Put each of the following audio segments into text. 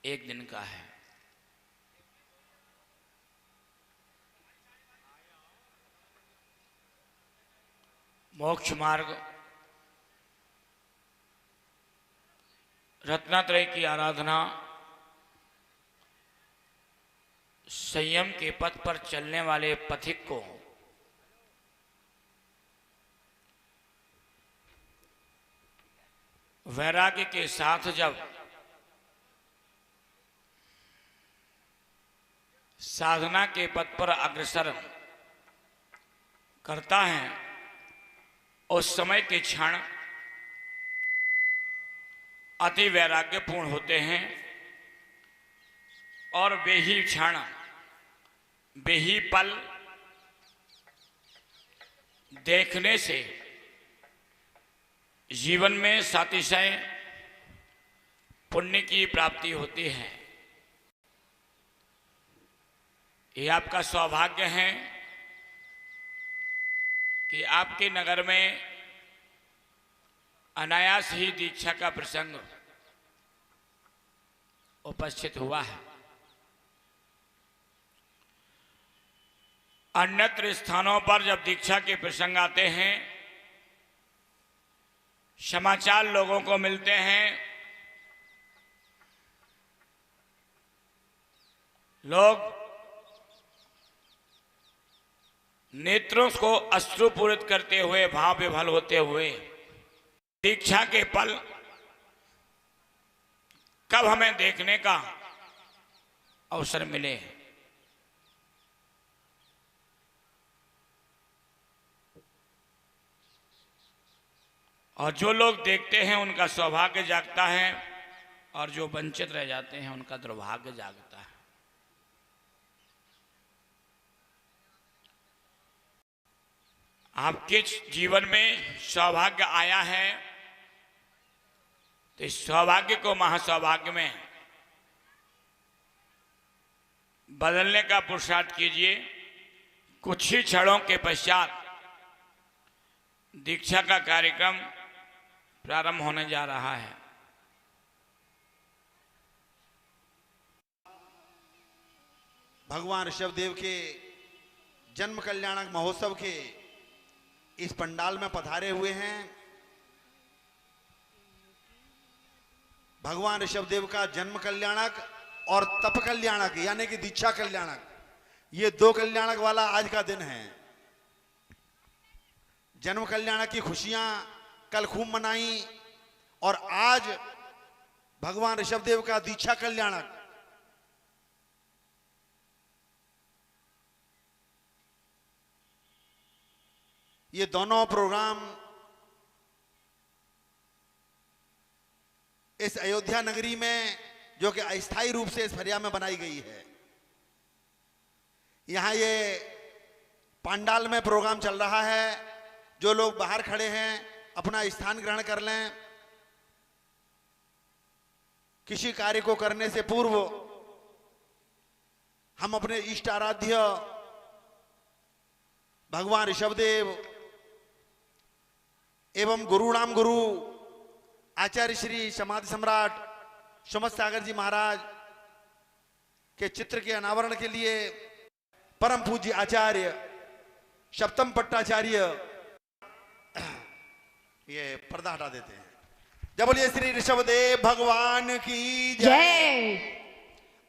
एक दिन का है। मोक्ष मार्ग रत्नात्रय की आराधना, संयम के पथ पर चलने वाले पथिक को वैराग्य के साथ जब साधना के पथ पर अग्रसर करता है, उस समय के क्षण अति वैराग्यपूर्ण होते हैं और वे ही क्षण, वे ही पल देखने से जीवन में सातिशय पुण्य की प्राप्ति होती है। ये आपका सौभाग्य है कि आपके नगर में अनायास ही दीक्षा का प्रसंग उपस्थित हुआ है। अन्यत्र स्थानों पर जब दीक्षा के प्रसंग आते हैं, समाचार लोगों को मिलते हैं, लोग नेत्रों को अश्रुपूरित करते हुए, भाव विभल होते हुए, दीक्षा के पल कब हमें देखने का अवसर मिले। और जो लोग देखते हैं उनका सौभाग्य जागता है, और जो वंचित रह जाते हैं उनका दुर्भाग्य जागता है। आपके जीवन में सौभाग्य आया है तो इस सौभाग्य को महासौभाग्य में बदलने का पुरुषार्थ कीजिए। कुछ ही क्षणों के पश्चात दीक्षा का कार्यक्रम प्रारंभ होने जा रहा है। भगवान ऋषभदेव के जन्म कल्याणक महोत्सव के इस पंडाल में पधारे हुए हैं। भगवान ऋषभदेव का जन्म कल्याणक और तप कल्याणक यानी कि दीक्षा कल्याणक, ये दो कल्याणक वाला आज का दिन है। जन्म कल्याणक की खुशियां कल खूब मनाई और आज भगवान ऋषभदेव का दीक्षा कल्याणक। ये दोनों प्रोग्राम इस अयोध्या नगरी में, जो कि अस्थायी रूप से इस फरिया में बनाई गई है, यहां ये पंडाल में प्रोग्राम चल रहा है। जो लोग बाहर खड़े हैं अपना स्थान ग्रहण कर लें। किसी कार्य को करने से पूर्व हम अपने इष्ट आराध्य भगवान ऋषभदेव एवं गुरुणाम गुरु आचार्य श्री समाधि सम्राट सुमत सागर जी महाराज के चित्र के अनावरण के लिए परम पूज्य आचार्य सप्तम पट्टाचार्य ये पर्दा हटा देते हैं। जब बोलिए श्री ऋषभदेव भगवान की जय।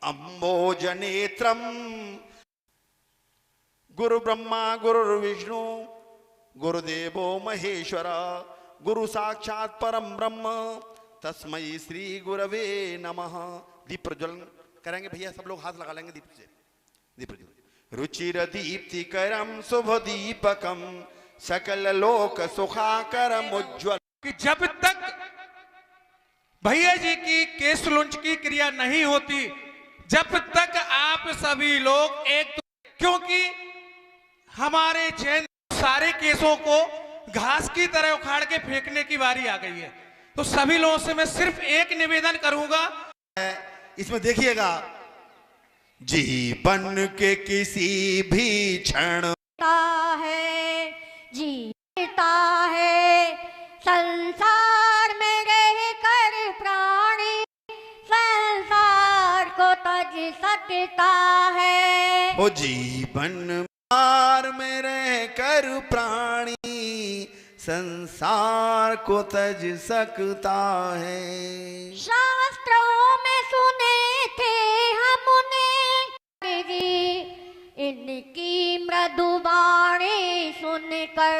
अम्बोज नेत्रम गुरु ब्रह्मा गुरु विष्णु गुरुदेवो महेश्वर गुरु साक्षात परम ब्रह्म तस्मै श्री गुरवे नमः। दीप प्रज्वलन करेंगे भैया, सब लोग हाथ लगा लेंगे दीप से। दीप प्रज्वलन। रुचिर दीप्तिकरम शुभ दीपकम सकल लोक सुखाकरम उज्ज्वल। कि जब तक भैया जी की केश लुंच की क्रिया नहीं होती, जब तक आप सभी लोग एक, क्योंकि हमारे जैन सारे केसों को घास की तरह उखाड़ के फेंकने की बारी आ गई है। तो सभी लोगों से मैं सिर्फ एक निवेदन करूंगा, इसमें देखिएगा, जीवन के किसी भी क्षण है, जीता है संसार में रह कर प्राणी, संसार सुलझ सकता है। हो जीवन मार में रह कर प्राणी संसार को तज सकता है। शास्त्रों में सुने थे हमने इनकी मृदु वाणी सुनकर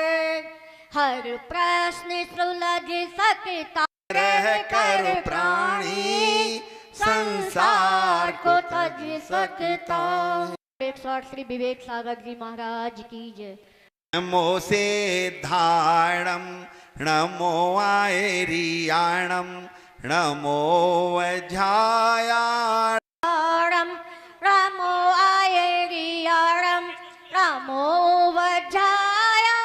हर प्रश्न सुलझ सकता रह कर प्राणी संसार को तज सकता है। 108 श्री विवेक सागर जी महाराज की जय। नमो सिद्धाणम नमो आयरियाणम नमो वज्रायाणम रामो आयरियाणम रामो वज्रायाणम।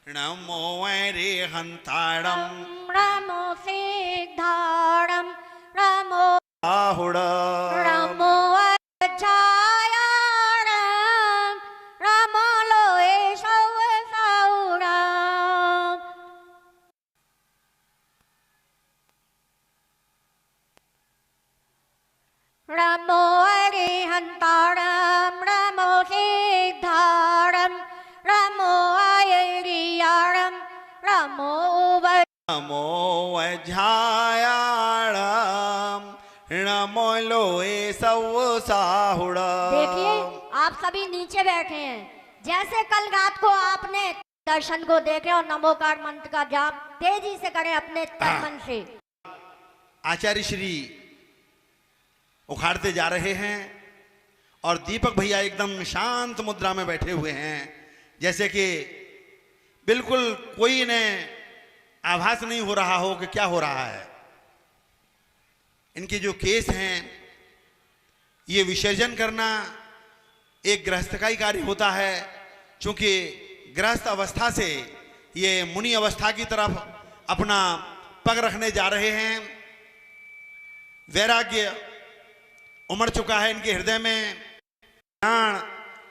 नमो वैरिहंताणम रामो सिद्धाणम रामो आहुड़ रामो वज्रायाणम रामो लोए सौ सौराम। रामो अरिहंताणम रामो सिद्धाणम रामो आयरियाणम रामो नमो वज्रायाणम नमो लोए सौ साहुड़। देखिए आप सभी नीचे बैठे हैं, जैसे कल रात को आपने दर्शन को देखे और नमोकार मंत्र का जाप तेजी से करें अपने तन मन से। आचार्य श्री उखाड़ते जा रहे हैं और दीपक भैया एकदम शांत मुद्रा में बैठे हुए हैं, जैसे कि बिल्कुल कोई इन्हें आभास नहीं हो रहा हो कि क्या हो रहा है। इनके जो केस हैं ये विसर्जन करना एक गृहस्थ का ही कार्य होता है, क्योंकि गृहस्थ अवस्था से ये मुनि अवस्था की तरफ अपना पग रखने जा रहे हैं। वैराग्य उमड़ चुका है इनके हृदय में, प्राण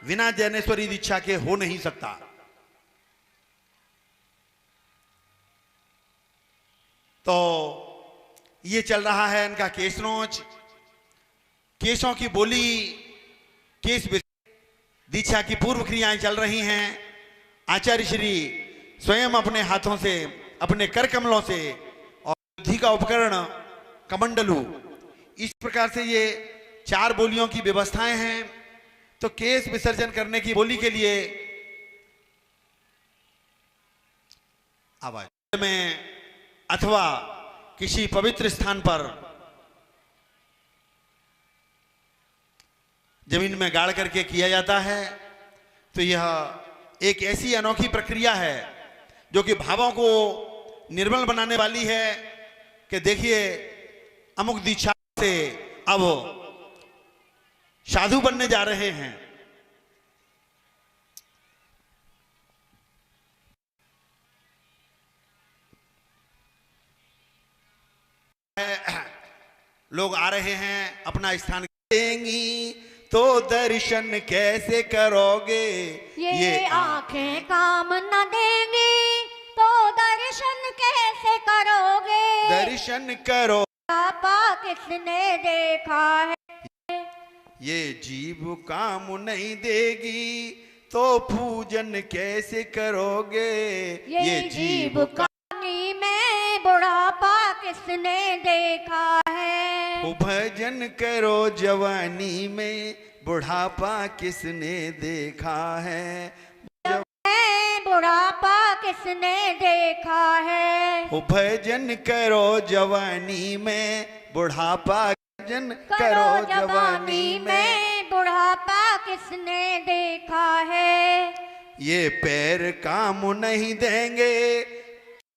बिना जैनेश्वरी दीक्षा के हो नहीं सकता। तो ये चल रहा है इनका केस नोच, केसों की बोली, केस दीक्षा की पूर्व क्रियाएं चल रही हैं। आचार्य श्री स्वयं अपने हाथों से, अपने कर कमलों से और बुद्धि का उपकरण कमंडलू, इस प्रकार से ये 4 बोलियों की व्यवस्थाएं हैं। तो केस विसर्जन करने की बोली के लिए आवाज में अथवा किसी पवित्र स्थान पर जमीन में गाड़ करके किया जाता है। तो यह एक ऐसी अनोखी प्रक्रिया है जो कि भावों को निर्मल बनाने वाली है कि देखिए अमुक दीक्षा से अब साधु बनने जा रहे हैं। लोग आ रहे हैं, अपना स्थान देंगी तो दर्शन कैसे करोगे। ये आंखें काम न देंगी तो दर्शन कैसे करोगे। दर्शन करो पापा किसने देखा है। ये जीव काम नहीं देगी तो पूजन कैसे करोगे। ये जीव कहानी में बुढ़ापा किसने देखा है। ओ भजन करो जवानी में बुढ़ापा किसने देखा है। बुढ़ापा किसने देखा है। ओ भजन करो जवानी में बुढ़ापा, भजन करो जवानी में बुढ़ापा किसने देखा है। ये पैर काम नहीं देंगे,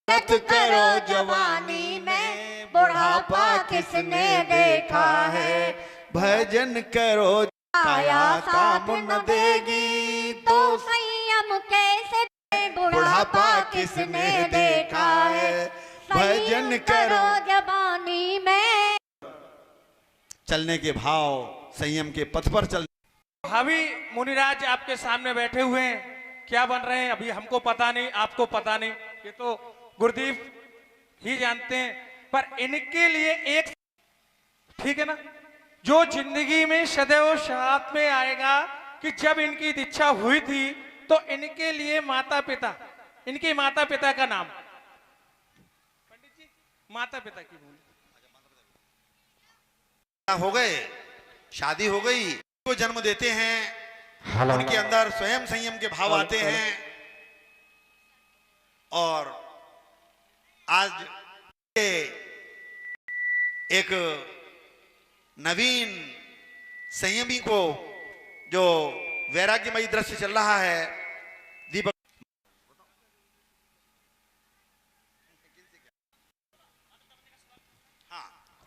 मत करो जवानी में बुढ़ापा किसने देखा है। भजन करो काया काम न देगी तो संयम कैसे बुढ़ापा किसने देखा है। भजन करो जवानी में। चलने के भाव, संयम के पथ पर चल। अभी मुनिराज आपके सामने बैठे हुए हैं, क्या बन रहे हैं अभी हमको पता नहीं, आपको पता नहीं। ये तो गुरुदेव ही जानते हैं, पर इनके लिए एक, ठीक है ना, जो जिंदगी में सदैव साथ में आएगा कि जब इनकी दीक्षा हुई थी तो इनके लिए माता पिता, इनके माता पिता का नाम, पंडित जी माता पिता की बोली हो गए, शादी हो गई, को जन्म देते हैं, उनके अंदर स्वयं संयम के भाव आते हैं और आज एक नवीन संयमी को जो वैराग्यमयी दृश्य चल रहा है, दीपक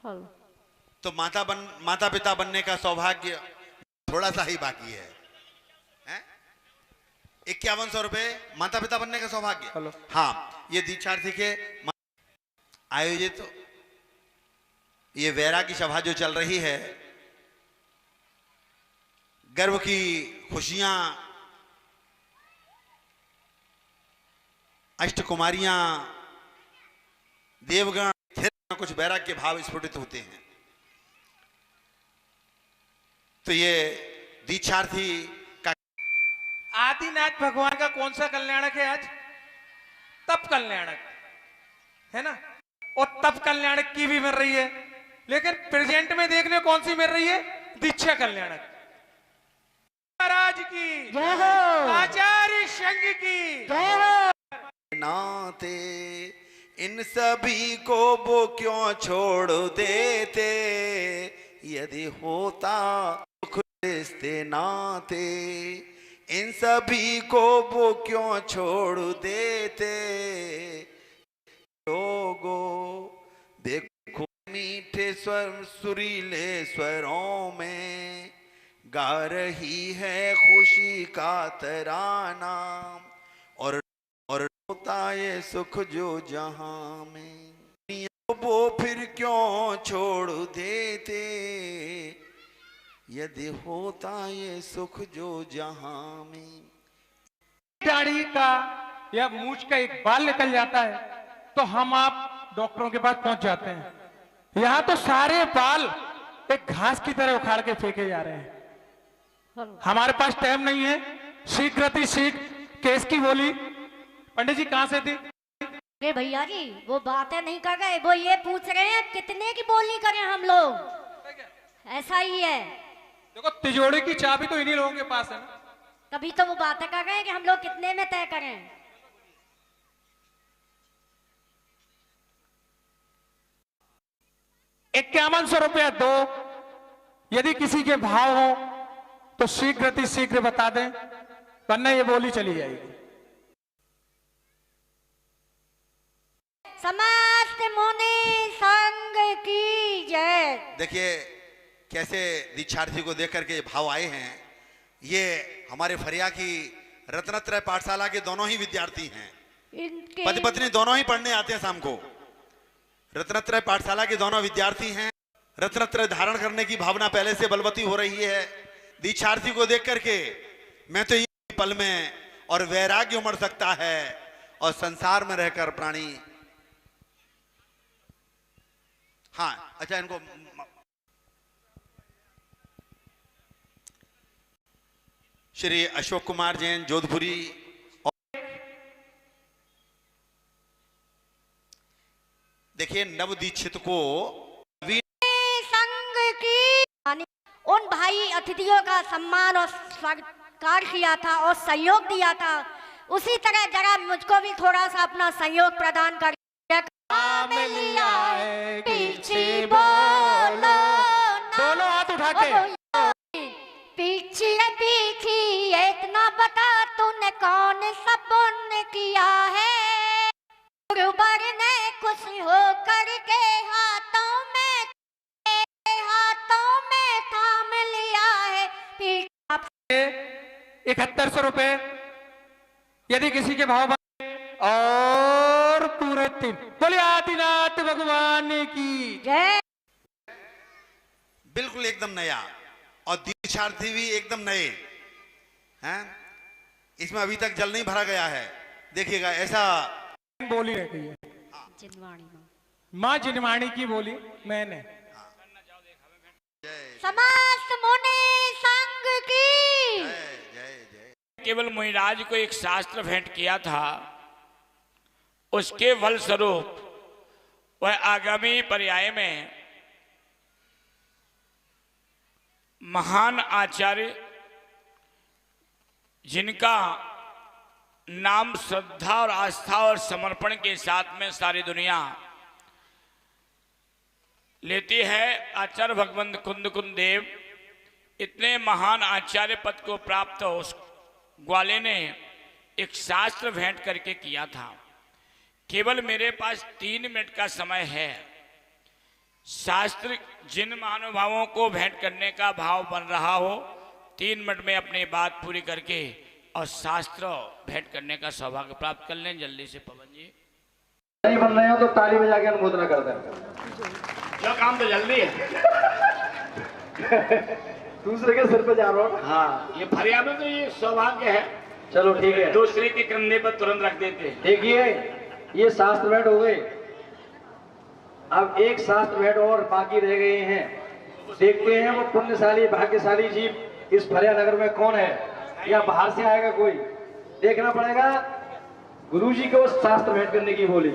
हाँ, तो माता पिता बनने का सौभाग्य थोड़ा सा ही बाकी है, 5100 रुपए माता पिता बनने का सौभाग्य। हाँ, ये दीक्षार्थी के आयोजित ये वैराग्य सभा जो चल रही है, गर्व की खुशियां, अष्टकुमारियां, देवगण, कुछ वैराग्य भाव स्फुटित होते हैं। तो ये दीक्षार्थी का आदिनाथ भगवान का कौन सा कल्याणक है आज? तप कल्याणक है ना, और तप कल्याणक की भी मिल रही है, लेकिन प्रेजेंट में देखने कौन सी मिल रही है? दीक्षा कल्याणक। महाराज की जय हो, आचार्य संघ की जय हो। नाते इन सभी को वो क्यों छोड़ देते, यदि होता सुख रिश्ते नाते, इन सभी को वो क्यों छोड़ देते। लोगों देखो मीठे स्वर सुरीले स्वरों में गा रही है खुशी का तराना, और होता ये सुख जो जहां में, वो फिर क्यों छोड़ देते, यदि होता ये सुख जो जहां में। दाढ़ी का या मूछ का एक बाल निकल जाता है तो हम आप डॉक्टरों के पास पहुंच जाते हैं, यहाँ तो सारे बाल एक घास की तरह उखाड़ के फेंके जा रहे हैं। हमारे पास टाइम नहीं है, शीघ्र केस की बोली। पंडित जी कहां से थी? अरे भैया जी वो बातें नहीं कर रहे, वो ये पूछ रहे हैं कितने की बोली करें हम लोग। ऐसा ही है, देखो तिजोरी की चाबी तो इन्हीं लोगों के पास है ना, तभी तो वो बातें कर रहे हैं कि हम लोग कितने में तय करें। 5100 रुपया दो, यदि किसी के भाव हो तो शीघ्र बता दें, वरना ये बोली चली जाएगी। समस्त मुनि संघ की जय। देखिए कैसे दीक्षार्थी को देख करके भाव आए हैं। ये हमारे फरिया की रत्नत्रय पाठशाला के दोनों ही विद्यार्थी हैं, पति पत्नी दोनों ही पढ़ने आते हैं शाम को। रत्नत्रय पाठशाला के दोनों विद्यार्थी हैं, रत्नत्रय धारण करने की भावना पहले से बलवती हो रही है। दीक्षार्थी को देख करके मैं तो ये पल में और वैराग्य उमड़ सकता है, और संसार में रहकर प्राणी। हाँ अच्छा, इनको श्री अशोक कुमार जैन जोधपुरी, देखिए नवदीक्षित को संघ की उन भाई अतिथियों का सम्मान और सत्कार किया था और सहयोग दिया था, उसी तरह जरा मुझको भी थोड़ा सा अपना सहयोग प्रदान कर। पीछे बोलो, दोनों हाथ उठा के। पीछे इतना बता तूने कौन सा पुण्य किया है, गुरुवर ने खुश हो करके हाथों में थाम लिया है। 7100 रुपए यदि किसी के भाव और पूरे 3 बोले आदिनाथ भगवान की जय। बिल्कुल एकदम नया, और दीक्षार्थी भी एकदम नए हैं। इसमें अभी तक जल नहीं भरा गया है। देखिएगा ऐसा बोली रखी है, जिनवाणी में माँ जिनवाणी की बोली मैंने। समस्त मुनि संघ की जय जय जय। केवल मुनिराज को एक शास्त्र भेंट किया था, उसके फलस्वरूप वह आगामी पर्याय में महान आचार्य, जिनका नाम श्रद्धा और आस्था और समर्पण के साथ में सारी दुनिया लेती है, आचार्य भगवंत कुंद कुंद देव, इतने महान आचार्य पद को प्राप्त उस ग्वाले ने एक शास्त्र भेंट करके किया था। केवल मेरे पास 3 मिनट का समय है। शास्त्र जिन महानुभावों को भेंट करने का भाव बन रहा हो, 3 मिनट में अपनी बात पूरी करके और शास्त्र भेंट करने का सौभाग्य प्राप्त कर लें। जल्दी से पवन जी नहीं बन रहे हो तो ताली बजा के अनुमोदना कर दें। जो काम तो जल्दी है। दूसरे के सिर पे जा रहा हो। हाँ, ये फरिया में तो ये सौभाग्य है, चलो ठीक है, दूसरे के कंधे पर तुरंत रख देते हैं। देखिए ये शास्त्र भेंट हो गए, अब एक शास्त्र भेंट और बाकी रह गए हैं। देखते हैं वो पुण्यशाली भाग्यशाली जीव इस फरिया नगर में कौन है, या बाहर से आएगा कोई, देखना पड़ेगा। गुरुजी को शास्त्र भेंट करने की बोली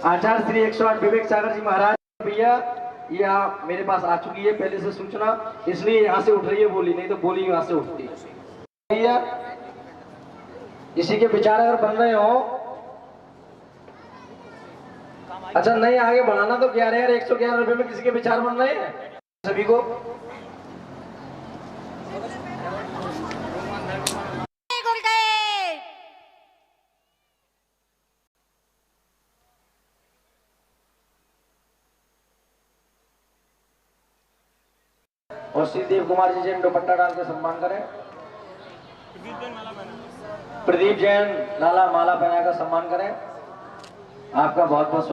आचार्य श्री 108 विवेक सागर जी महाराज भैया, ये आप मेरे पास आ चुकी है पहले से सूचना, इसलिए यहाँ से उठ रही है बोली, नहीं तो बोली यहाँ से उठती भैया। इसी के विचार अगर बन रहे हो, अच्छा नहीं आगे बढ़ाना तो 11,111 रुपए में किसी के विचार बन रहे हैं सभी को। गुरुदेव और श्री देव कुमार जी जैन दुपट्टा डाल के सम्मान करें। प्रदीप जैन लाला माला पहना कर सम्मान करें। आपका बहुत बहुत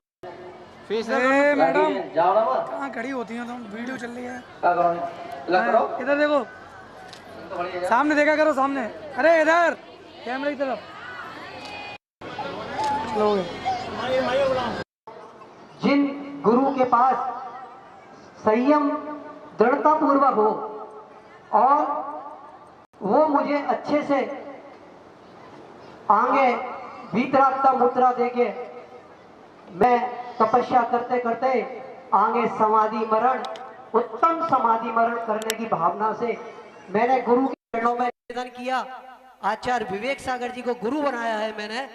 मैडम जाओ ना माँ, कहाँ खड़ी होती हैं तुम, वीडियो चल रही है। क्या करो लग करो, इधर देखो, सामने देखा करो, सामने, अरे इधर कैमरे की तरफ। जिन गुरु के पास संयम दृढ़ता पूर्वक हो और वो मुझे अच्छे से आगे भीतरात्ता मुद्रा देके मैं तपस्या करते करते आगे समाधि मरण, उत्तम समाधि मरण करने की भावना से मैंने गुरु के चरणों में निवेदन किया। आचार्य विवेक सागर जी को गुरु बनाया है मैंने,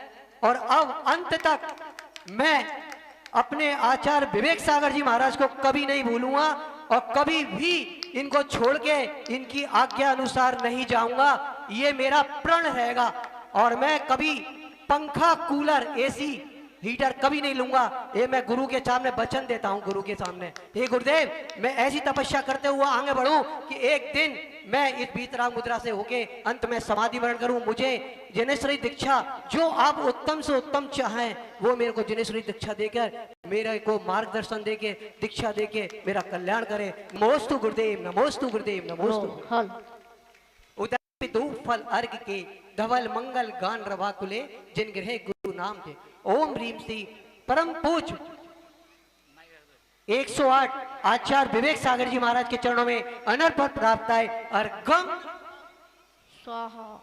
और अब अंत तक मैं अपने आचार्य विवेक सागर जी महाराज को कभी नहीं भूलूंगा और कभी भी इनको छोड़ के इनकी आज्ञा अनुसार नहीं जाऊंगा। ये मेरा प्रण रहेगा और मैं कभी पंखा, कूलर, एसी, हीटर कभी नहीं लूंगा। ये मैं गुरु के सामने वचन देता हूं, गुरु के सामने। हे गुरुदेव, मैं ऐसी तपस्या करते हुए आगे बढ़ूं कि एक दिन मैं इस भीतराग मुद्रा से होके अंत में समाधि वरण करूं। मुझे जनेश्वरी दीक्षा, जो आप उत्तम से उत्तम चाहें वो मेरे को जनेश्वरी दीक्षा देकर, मेरे को मार्गदर्शन देके, दीक्षा देके मेरा कल्याण करे। नमोस्तु गुरुदेव, नमोस्तु गुरुदेव, नमोस्तु। उदय दो फल अर्घ के धवल मंगल गान रवाकुले, जिन गृह गुरु नाम थे। ओम ह्रीम श्री परम पूज्य 108 आचार्य विवेक सागर जी महाराज के चरणों में अनर्पण प्राप्त है। अर्घम स्वाहा।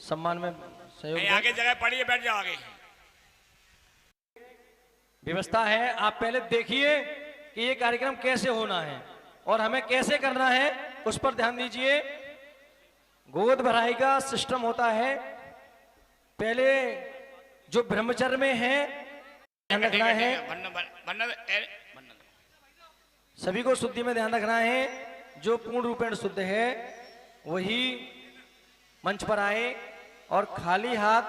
सम्मान में सहयोग नहीं, आगे जगह पड़ी है, बैठ जाओ आगे। व्यवस्था है। आप पहले देखिए कि ये कार्यक्रम कैसे होना है और हमें कैसे करना है, उस पर ध्यान दीजिए। गोद भराई का सिस्टम होता है। पहले जो ब्रह्मचर्य में है ध्यान रखना है, सभी को शुद्धि में ध्यान रखना है। जो पूर्ण रूपेण शुद्ध है वही मंच पर आए और खाली हाथ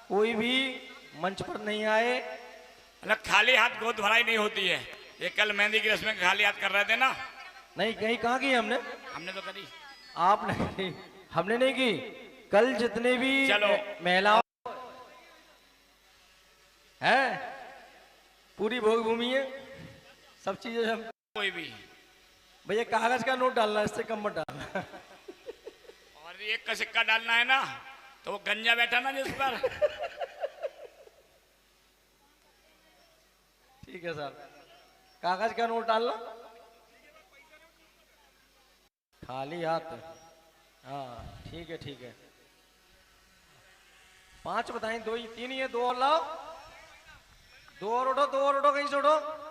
कोई भी मंच पर नहीं आए। मतलब खाली हाथ गोद भराई नहीं होती है। ये कल मेहंदी की रस्म में खाली हाथ कर रहे थे ना? नहीं, कहीं कहाँ की हमने? हमने तो करी। आपने नहीं, हमने नहीं की। कल जितने भी चलो महिलाओं है पूरी भोग भूमि है, सब चीजें हम कोई भी। भैया कागज का नोट डालना, इससे कम मत डालना। और एक का सिक्का डालना है ना, तो वो गंजा बैठा ना जिस पर। ठीक है सर, कागज का नोट डालना, खाली हाथ। हाँ ठीक है ठीक है। 5 बताएं, 2 ही 3 ही है, 2 और लाओ, 2 और उठो, 2 और उठो, कहीं से उठो।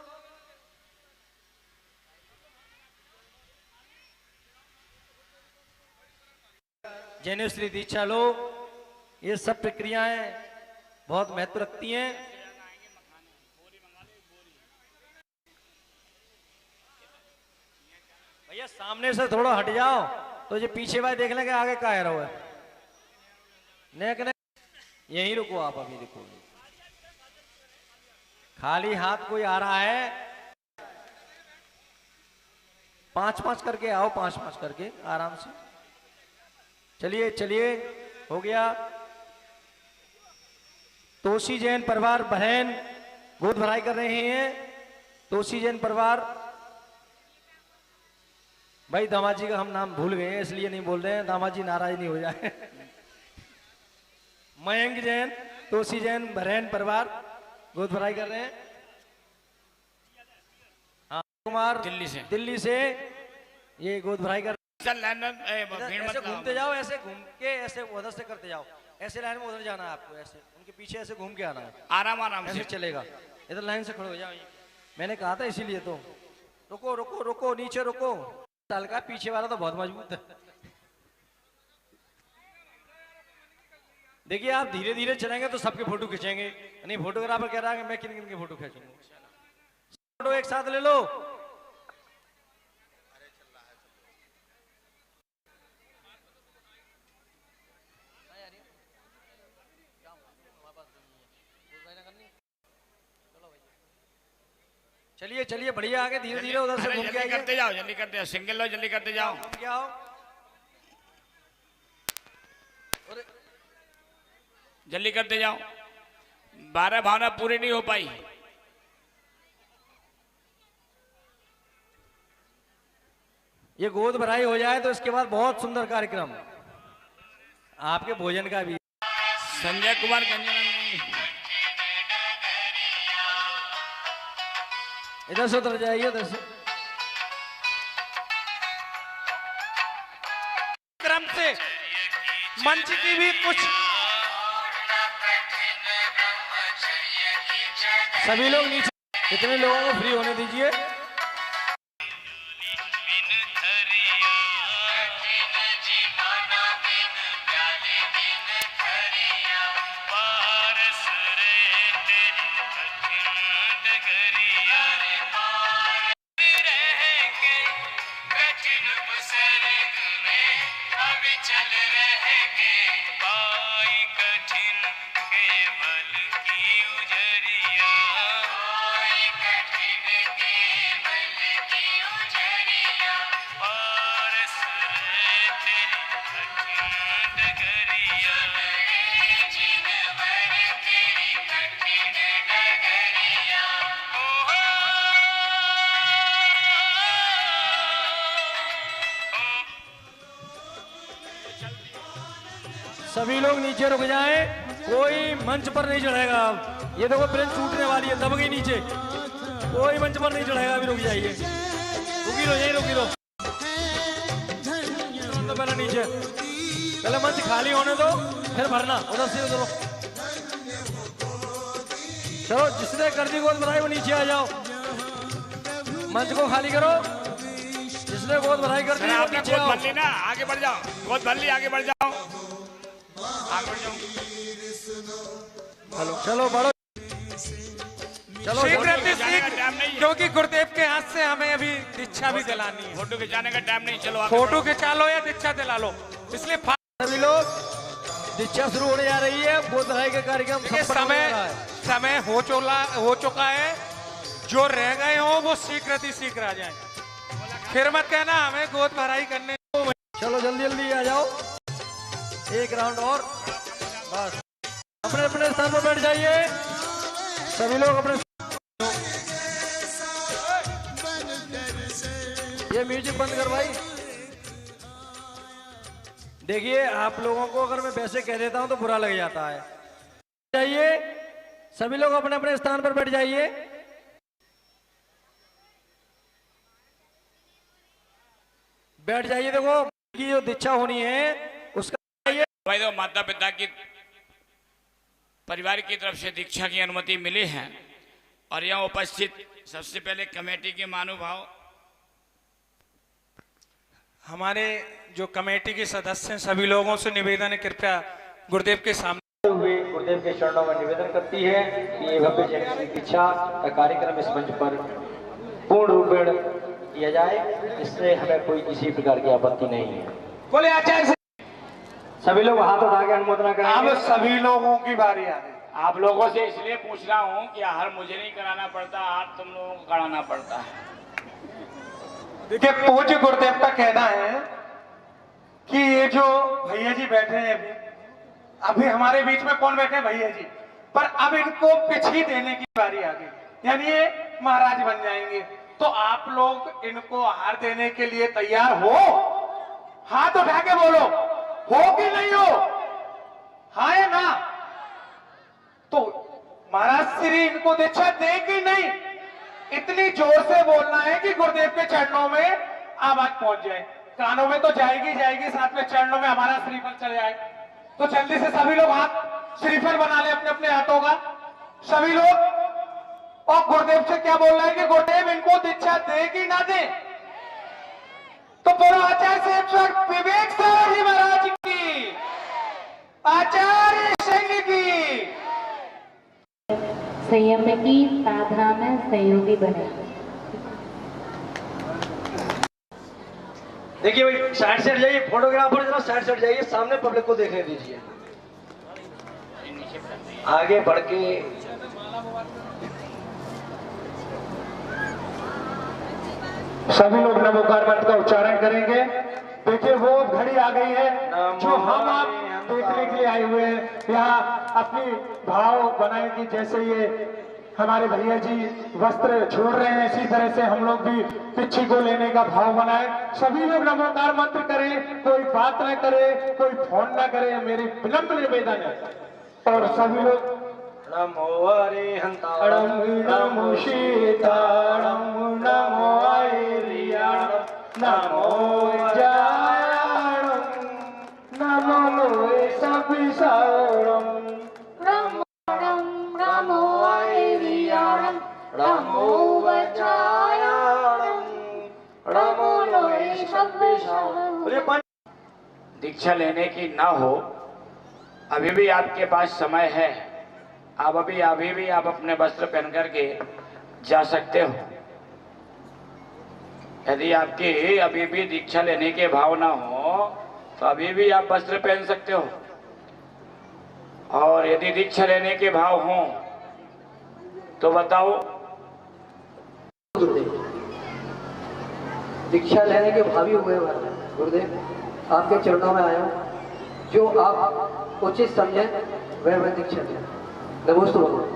जैनेश्वरी दीक्षा लो। ये सब प्रक्रियाएं बहुत महत्व रखती हैं। भैया सामने से थोड़ा हट जाओ, तो ये पीछे भाई देख लेंगे आगे का रहो है। नेक ने यहीं रुको आप, अभी रुको। खाली हाथ कोई आ रहा है, 5-5 करके आओ, 5-5 करके आराम से। चलिए चलिए, हो गया। तोशी जैन परिवार बहन गोद भराई कर रहे हैं। तोशी जैन परिवार, भाई दामाद जी का हम नाम भूल गए हैं इसलिए नहीं बोल रहे हैं, दामाद जी नाराज नहीं हो जाए। मयंक जैन, तोशी जैन बहन परिवार गोद भराई कर रहे हैं। हाँ कुमार दिल्ली से ये गोद भराई कर। ऐसे घूमते जाओ, ऐसे घूम के ऐसे उधर से करते जाओ, ऐसे लाइन में उधर जाना है आपको, ऐसे उनके पीछे ऐसे घूम के आना है, आराम आराम ऐसे चलेगा। इधर लाइन से खड़े हो जाओ, मैंने कहा था इसीलिए तो। रुको रुको रुको, नीचे रुको। साल का पीछे वाला तो बहुत मजबूत है। देखिए आप धीरे धीरे चलेंगे तो सबके फोटो खींचेंगे, नहीं फोटोग्राफर कह रहा है मैं किन किन के फोटो खींचूंगा। फोटो एक साथ ले लो। चलिए चलिए बढ़िया, आगे धीरे धीरे उधर से घूम के आइए। करते जाओ, जल्दी करते जाओ, सिंगल लो, जल्दी करते जाओ, घूम के आओ, जल्दी करते जाओ। 12 भावना पूरी नहीं हो पाई। ये गोद भराई हो जाए तो इसके बाद बहुत सुंदर कार्यक्रम आपके भोजन का भी। संजय कुमार गंजन, इधर से उतर जाइए, इधर से। क्रम से मंच की भी कुछ सभी लोग नीचे, इतने लोगों को फ्री होने दीजिए। सभी लोग नीचे रुक जाएं, कोई मंच पर नहीं चढ़ेगा। ये देखो ब्रेंच टूटने वाली है, दब गई नीचे, कोई मंच पर नहीं चढ़ेगा। अभी रुक जाइए, रुकी लो, यही रुकी लो। तो पहले नीचे, पहले मंच खाली होने दो, फिर भरना उधर से उधर। चलो जिसने कर दी गोद भराई वो नीचे आ जाओ, मंच को खाली करो। जिसने गोद भराई कर दी वो नीचे आओ। ना आगे बढ़ जाओ, गोद भर ली, आगे बढ़ जाओ, आगे बढ़ जाओ। हेलो चलो बढ़ो, चलो क्योंकि गुरुदेव के हाथ से हमें अभी दीक्षा भी दिलानी है। फोटो खिंचाने का टाइम नहीं, चलो फोटो खिंचा लो या दीक्षा दिला लो, इसलिए सभी लोग दीक्षा शुरू होने जा रही है। गोद भराई का कार्यक्रम समय हो चुका है। जो रह गए हो वो शीघ्र आ जाए, फिर मत कहना हमें गोद भराई करने। चलो जल्दी जल्दी आ जाओ, एक राउंड और बस। अपने अपने स्थान पर बैठ जाइए, सभी लोग अपने ये म्यूजिक बंद कर भाई। देखिए आप लोगों को अगर मैं वैसे कह देता हूं तो बुरा लग जाता है। जाइए सभी लोग अपने अपने स्थान पर बैठ जाइए। बैठ जाइए। देखो की जो दीक्षा होनी है उसका भाई तो माता पिता की परिवार की तरफ से दीक्षा की अनुमति मिली है और यहाँ उपस्थित सबसे पहले कमेटी के महानुभाव हमारे जो कमेटी के सदस्य हैं सभी लोगों से निवेदन है कृपया गुरुदेव के सामने हुए गुरुदेव के चरणों में निवेदन करती है कि ये भव्य जैन दीक्षा का कार्यक्रम इस मंच पर पूर्ण रूपेण किया जाए, इससे हमें कोई किसी प्रकार की आपत्ति नहीं है। बोले आचार्य सभी लोग हाथ उठा के अनुमोदना अब करेंगे। सभी लोगों की बारी आ गई। आप लोगों से इसलिए पूछ रहा हूँ कि हर मुझे नहीं कराना पड़ता, हर तुम लोगों को कराना पड़ता है। देखिए पूज्य गुरुदेव का कहना है कि ये जो भैया जी बैठे हैं अभी हमारे बीच में कौन बैठे हैं भैया जी, पर अब इनको पिछी देने की बारी आ गई, यानी ये महाराज बन जाएंगे। तो आप लोग इनको हार देने के लिए तैयार हो? हाथ उठा के बोलो, हो कि नहीं हो? हाँ या ना? तो महाराज श्री इनको दीक्षा दे कि नहीं? इतनी जोर से बोलना है कि गुरुदेव के चरणों में आवाज पहुंच जाए। कानों में तो जाएगी जाएगी, साथ में चरणों में हमारा श्रीफल चले जाए। तो जल्दी से सभी लोग हाथ श्रीफल बना ले अपने अपने हाथों का, सभी लोग। और गुरुदेव से क्या बोल रहा है कि गुरुदेव इनको दीक्षा दे कि ना दे? तो बोलो आचार्य साहब विवेक साहब जी महाराज की, आचार्य सिंह की। संयम की साधना में सहयोगी बने। देखिए भाई साइड से हट जाइए, फोटोग्राफर जरा साइड से हट जाइए, सामने पब्लिक को देखने दीजिए। आगे बढ़ के सभी लोग नमोकार मंत्र का उच्चारण करेंगे। देखिए वो घड़ी आ गई है जो हम आप देखने के लिए आए हुए हैं। यहाँ अपनी भाव बनाए कि जैसे ये हमारे भैया जी वस्त्र छोड़ रहे हैं, इसी तरह से हम लोग भी पिच्छी को लेने का भाव बनाए। सभी लोग नमोकार मंत्र करें, कोई बात ना करे, कोई फोन ना करे, मेरी विनम्र निवेदन है। और सभी लोग नमो अरिहंताणं नमो सीताणं नमो ऐरियाणं नमो जायाणं नमो लोए सविसारणं नमो ऐरियाणं नमो वज्रायाणं नमो लोए सविसारणं। दीक्षा लेने की ना हो, अभी भी आपके पास समय है। आप अभी भी आप अपने वस्त्र पहन करके जा सकते हो। यदि आपकी अभी भी दीक्षा लेने के भाव ना हो तो अभी भी आप वस्त्र पहन सकते हो, और यदि दीक्षा लेने के भाव हो तो बताओ। दीक्षा लेने के भावी हुए गुरुदेव, आपके चरणों में आया हूं, जो आप उचित समझे वह दीक्षा लें। नमोस्तु भगवान।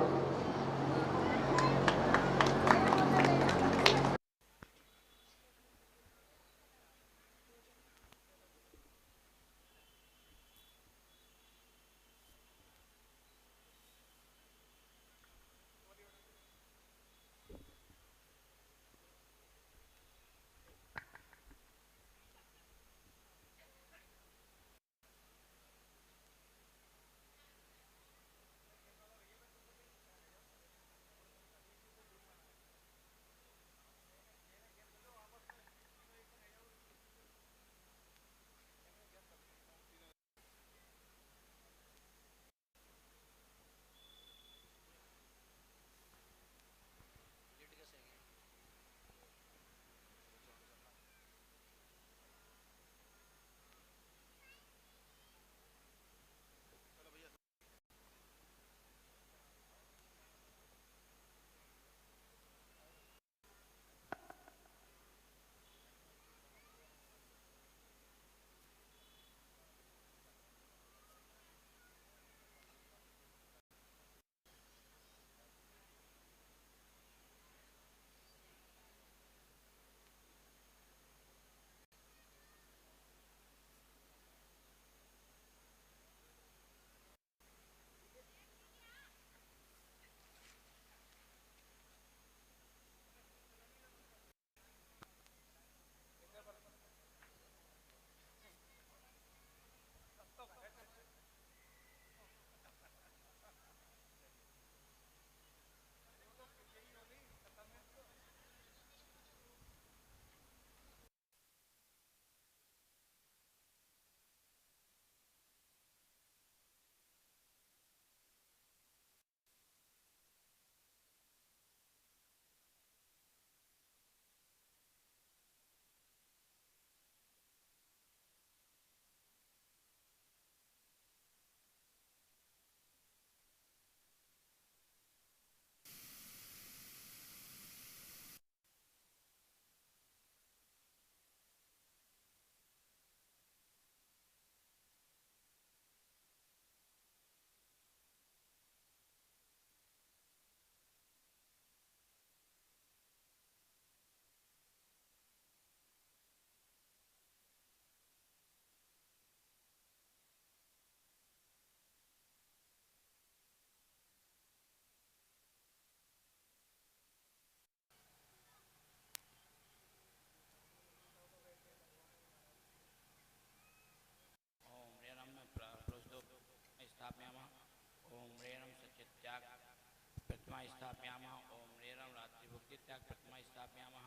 स्थापयामः। ओम रेरम रात्रि भुक्ति त्याग प्रतिमा स्थापयामः।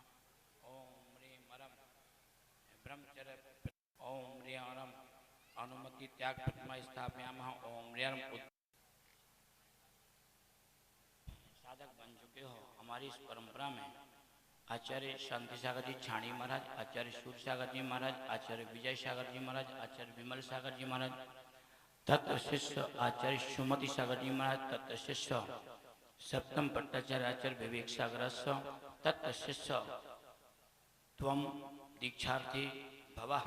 ओम रे मरम ब्रह्मचर्य। ओम रे अरम अनुमति त्याग प्रतिमा स्थापयामः। ओम रेरम साधक बन चुके हो। हमारी इस परंपरा में आचार्य शांति सागर जी छाणी महाराज, आचार्य सूर्य सागर जी महाराज, आचार्य विजय सागर जी महाराज, आचार्य विमल सागर जी महाराज, तत्व शिष्य आचार्य सुमति सागर जी महाराज, तत्व शिष्य सप्तम पट्टाचार्य आचार्य विवेक सागर, तत्व शिष्य त्वम दीक्षार्थी भवः।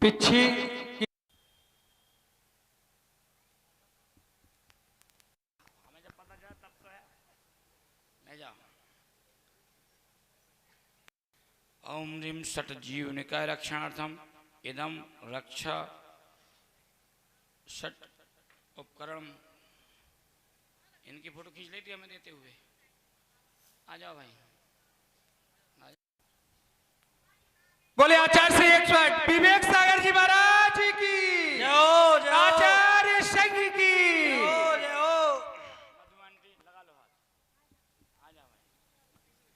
पिछी हमें जब पता चला तब तो है नहीं जाओ। ओम ह्रीं षट जीव निकाय रक्षणार्थम इदम रक्षा षट उपकरण। इनकी फोटो खींच लेती हमें देते हुए। आ जाओ भाई। बोले आचार्य श्री 108 विवेक सागर जी महाराज की, आचार्य संघ की। मधुमंटी लगा लो हाथ। आ जाओ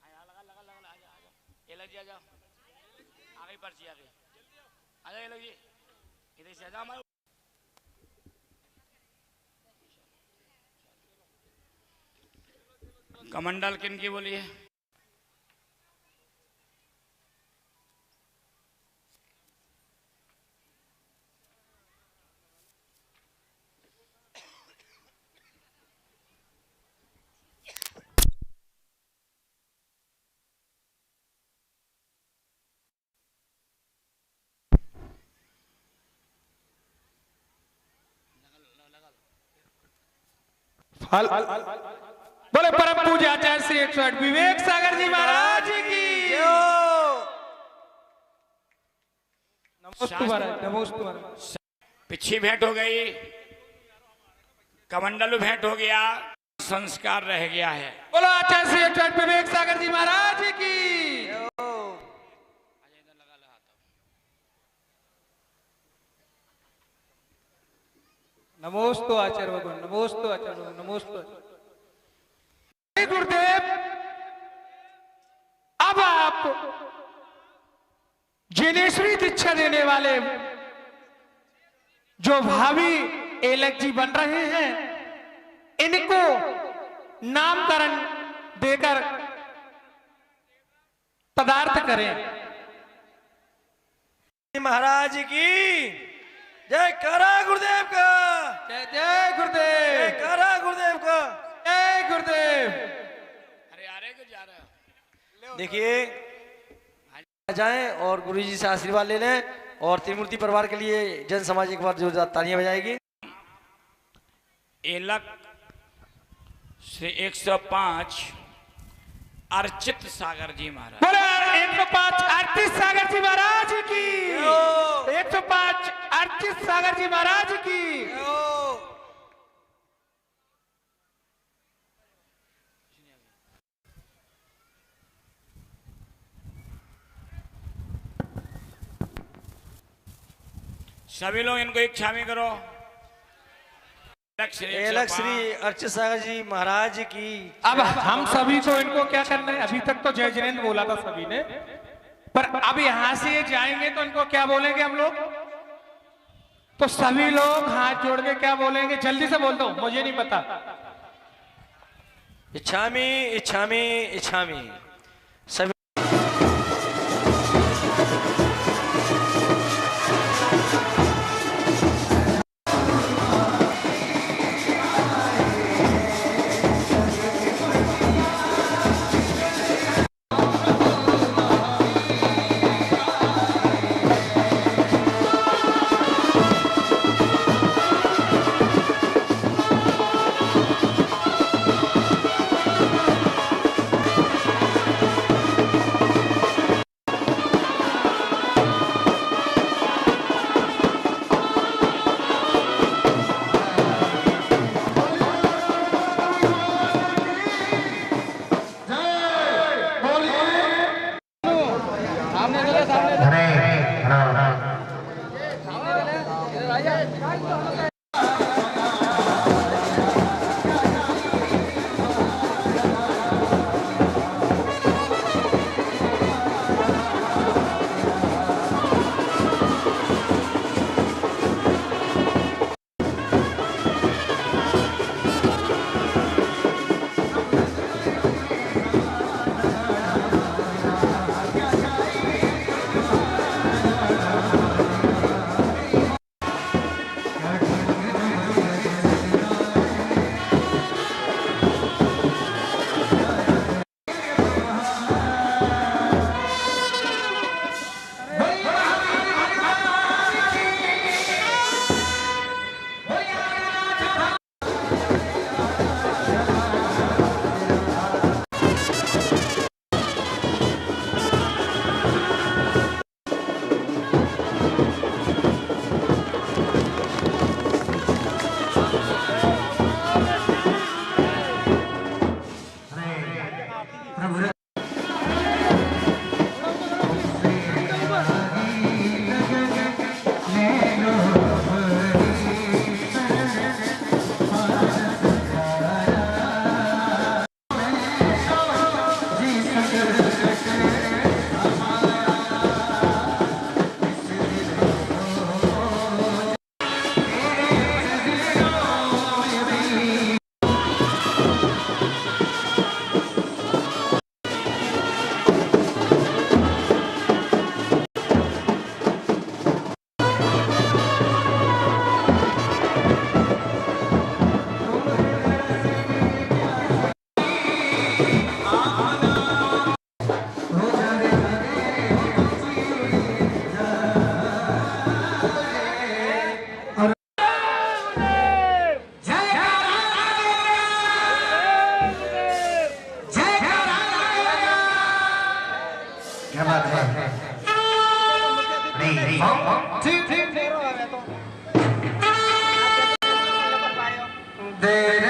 भाई। लगा लगा लगा आ जाओ। ये लग जा, जाओ आगे पर्ची आगे आ जाओ। ये लगी इधर से आ जाओ। हमारे कमंडल किन की बोली है? फल बोले परम पूज्य आचार्य श्री 108 विवेक सागर जी महाराज की। नमोस्तु महाराज, नमोस्तु महाराज। पिछी भेंट हो गई, कमंडल भेंट हो गया, संस्कार रह गया है। बोलो आचार्य श्री 108 विवेक सागर जी महाराज की। नमोस्तु आचार्य भगवान, नमोस्तु आचार्य भगवान, नमोस्तु। गुरुदेव, अब आप जिनेश्वरी दीक्षा देने वाले जो भावी एलक जी बन रहे हैं, इनको नामकरण देकर पदार्थ करें। महाराज की जय करा गुरुदेव का, जय जय गुरुदेव, जय करा गुरुदेव का, जय गुरुदेव। अरे आ रहे जा रहे हो। देखिए जाएं और गुरुजी से आशीर्वाद ले लें और त्रिमूर्ति परिवार के लिए जन समाज एक बार जोरदार तालियां बजाएगी। एलक से 105 अर्चित सागर जी महाराज। बोले 105 अर्चित सागर जी महाराज की, 105 अर्चित सागर जी महाराज की। सभी लोग इनको एक छामी करो। एलक श्री अर्चित सागर जी महाराज की। अब हम सभी को इनको क्या करना है? अभी तक तो जय जिनेन्द्र बोला था सभी ने, पर अब यहां से ये जाएंगे तो इनको क्या बोलेंगे हम लोग? तो सभी लोग हाथ जोड़ के क्या बोलेंगे? जल्दी से बोल दो, मुझे नहीं पता। इच्छामी इच्छामी इच्छामी। सभी क्या बात है? नहीं, ठीक।